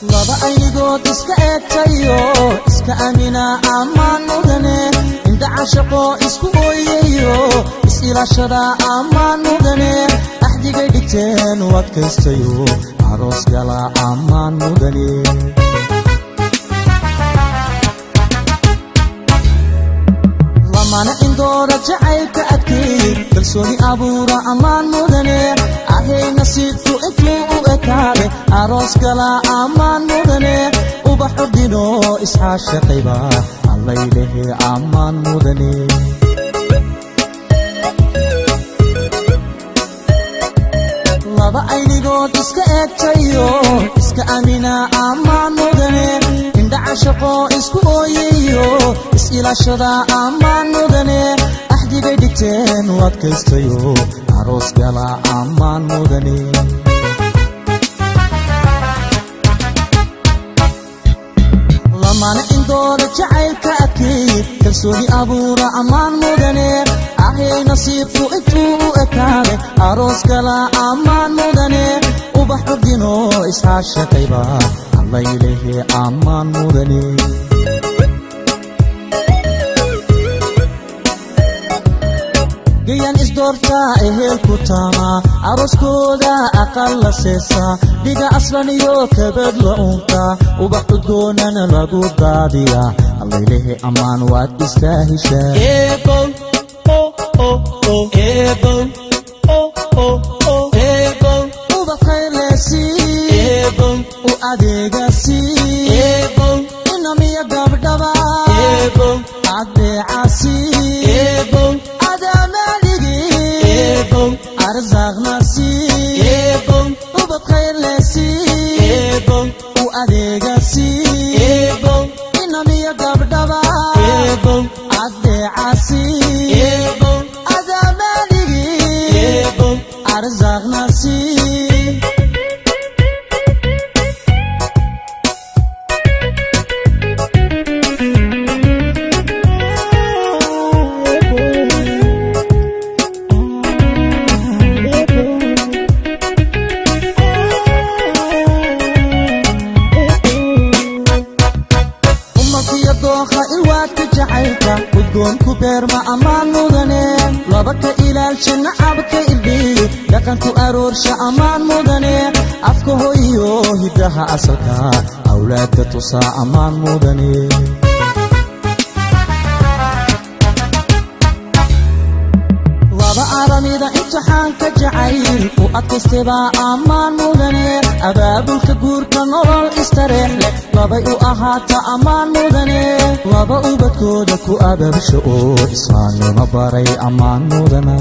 laba aynigood iska eegtayo iska amina amaan mudane inta cashaqo isku ooyayo is-ilaashada amaan mudane axdigay dhigteen u adkaystayo aroos gala amaan mudane lamana indoora jacaylka adkeey kalsooni abuura amaan mudane ahay nasiibku intuu u ekaade aroos gala amaan mudane ubax udino isxaashaqayba allaylehe amaan mudane laba aynigood iska eegtayo iska amina amaan mudane inta cashaqo isku ooyayo is-ilaashada amaan mudane axdigay dhigteen u adkaystayo aroos gala amaan mudane lamana indoora jacaylka adkeey kalsooni abuura amaan mudane ahay nasiibku intuu u ekaade aroos gala amaan mudane ubax udino isxaashaqayba allaylehe amaan mudane gayan isdoortaa ehelku taama arooskooda aqal la seesa dhiga aslan iyo kabad la unta ubax udgoonana lagu daadiya allaylehe amaan waad istaahishaa ubaxaylesi u adeegasi inamiya gabdhaba adeecasi arzaqnasi ubadkhaylesi u adeegasi inamiya gabdhaba adeecasi adamaligi arzaqnasi udgoonku beerma amaan mudane labaka ilaalsha nacabka ilbi dhaqanku aroorsha amaan mudane afka hoyo hidaha asalka awlaadka tusaa amaan mudane laba aramida imtixaanka jacayl u adkaystaba amaan mudane abaabulka guurka nolol istareex leh labay u ahaata amaan mudane laba ubadkooda ku abaabsha oo islaamnimo baray amaan mudana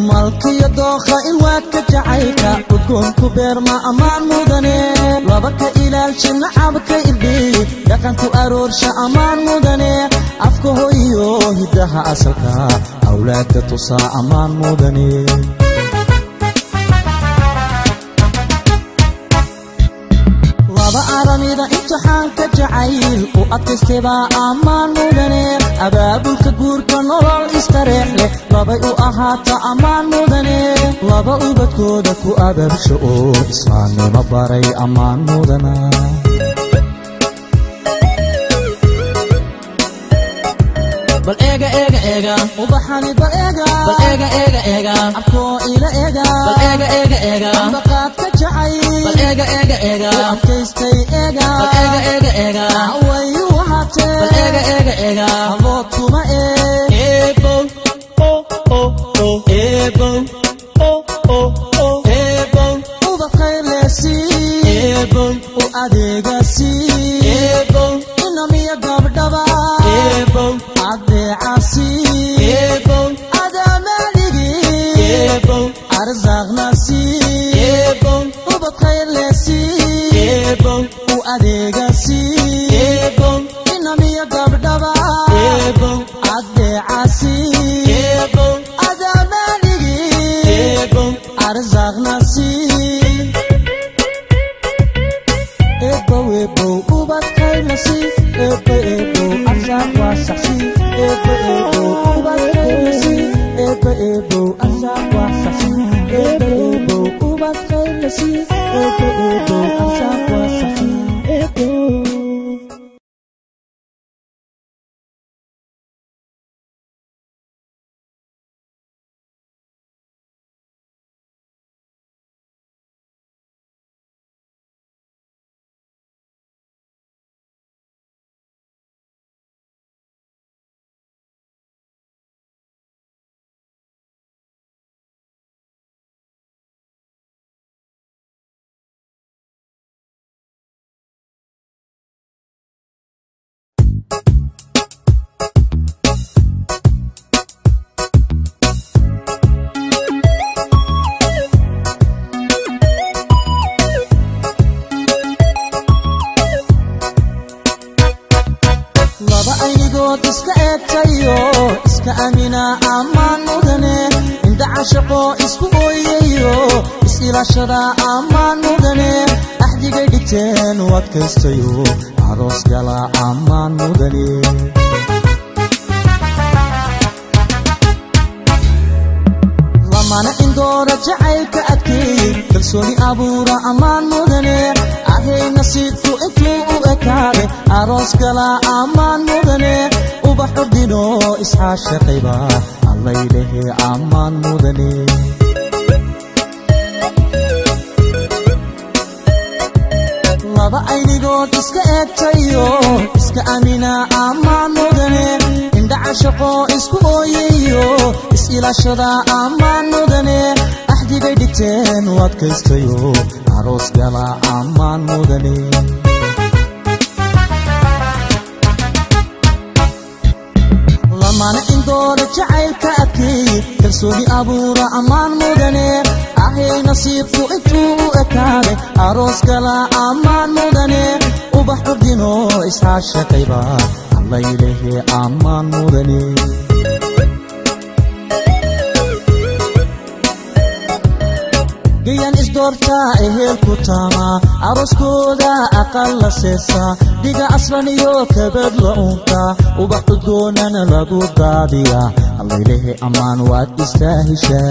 malkiyo dookha ilwaadka jacaylka udgoonku beerma amaan mudane labaka ilaalsha nacabka ilbi dhaqanku aroorsha amaan mudane afka hoyo hidaha asalka awlaadka tusaa amaan mudane laba aramida imtixaanka jacayl u adkaystaba amaan mudane abaabulka guurka nolol istareex leh labay u ahaata amaan mudane laba ubadkooda ku abaabsha oo islaamnimo baray amaan mudana bal eega ubaxani bal eega abkoo ila eega ambaqaadka jacayl bal eega adkaystay eega wayu hatee abood kuma ubaqaylesi u adeegasi inamiya gabdhaba adeecasi adamaligi arzaqnasi ubadkhaylesi u adeegasi inamiya gabdhaba adeecasi adamaligi arzaqnasi ubadkhaylesi arzaq wasaxsi ubadkhaylesi arzaq wasaxsi ubad khayr la sii arsaaq waa saxiix iska eegtayo iska amina amaan mudane inda cashaqo isku ooyayo is-ilaashada amaan mudane axdigay dhigteen u adkaystayo aroos gala amaan mudane lamana indoora jacaylka adkeey kalsooni abuura amaan mudane ahay nasiibku intuu u ekaade aroos gala amaan mudane ubax ordino isxaashaqayba allaylehe amaan mudane laba aynigood iska eegtayo iska amina amaan mudane inda cashaqo isku ooyayo is-ilaashada amaan mudane axdigay dhigteen u adkaystayo aroos gala amaan mudane lamana indoora jacaylka adkeey kalsooni abuura amaan mudane ahay nasiibku intuu u ekaade aroos gala amaan mudane ubax ordino isxaashaqayba allaylehe amaan mudane gayan isdoortaa ehelku taama arooskooda aqal la seesa dhiga aslan iyo kabad la unta ubax udgoonana lagu daadiya allaylehe amaan waad istaahishaa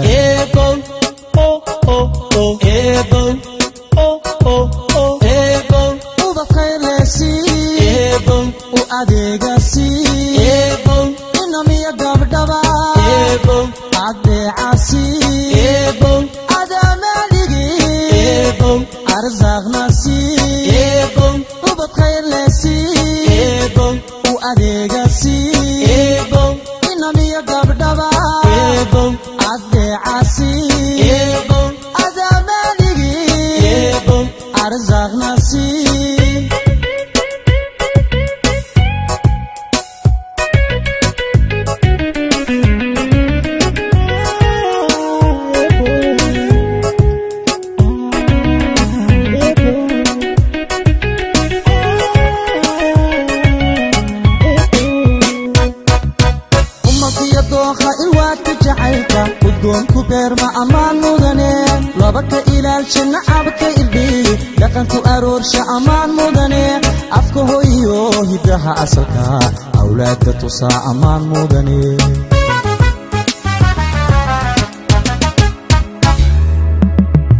ubax khayr leesii u adeegasi inamiya gabdhaba adeecasi أرزاق نصيب وبط خير لسيب وأديق سيب إنني يقب دبا عدي عسيب أدا ماليب أرزاق نصيب udgoonku beerma amaan mudane labaka ilaalsha nacabka ilbi dhaqanku aroorsha amaan mudane afka hooyo hidaha asalka awlaadka tusaa amaan mudane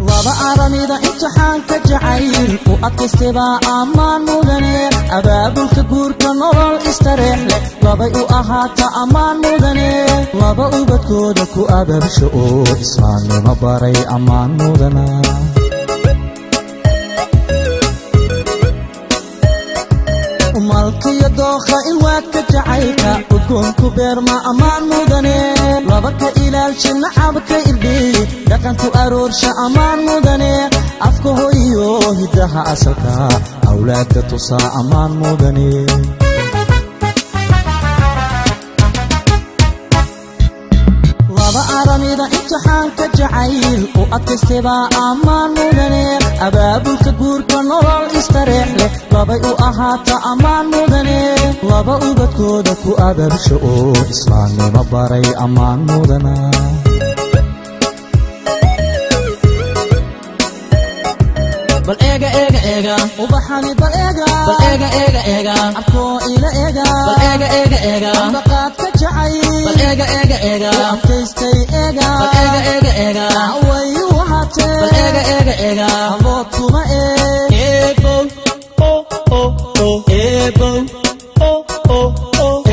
laba aramida imtixaanka jacayl u adkaystaba amaan mudane abaabulka guurka nolol istareex leh labay u ahaata amaan mudane laba ubadkooda ku abaabsho oo islaamnimo baray amaan mudana malkiyo dookha ilwaadka jacaylka udgoonku beerma amaan mudane labaka ilaalsha nacabka ilbi dhaqanku aroorsha amaan mudane afka hooyo hidaha asalka awlaadka tusaa amaan mudane laba aramida imtixaanka jacayl u adkaystaba amaan mudane abaabulka guurka nolol istareex leh labay u ahaata amaan mudane laba ubadkooda ku abaabsho oo islaamnimo baray amaan mudana bal eega ubaxani bal eega arkoo ila eega bal eega baqaadka jacayl bal eega adkaystay eega bal eega ega ega abood kuma ebo ebo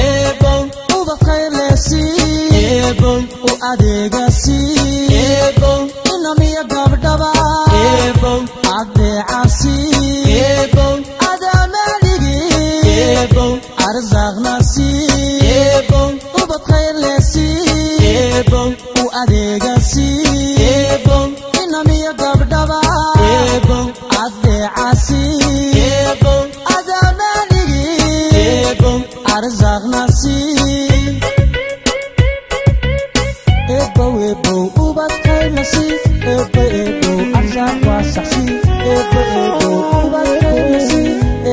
ebo uba qaylesi ebo u adeegasi ebo inamiya gabdhaba ebo adeecasi ebo adamaligi ebo arzaqnasi ebo uba qaylesi ebo u adeegasi ebo inamiya gabdhaba ebo adeecasi ebo adamaligi ebo arzaqnasi ebo ebo uba qaylesi ebo ebo arzaq wasaxsi ebo ebo uba qaylesi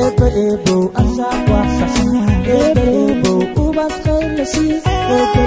ebo ebo arzaq wasaxsi ebo ebo uba qaylesi ebo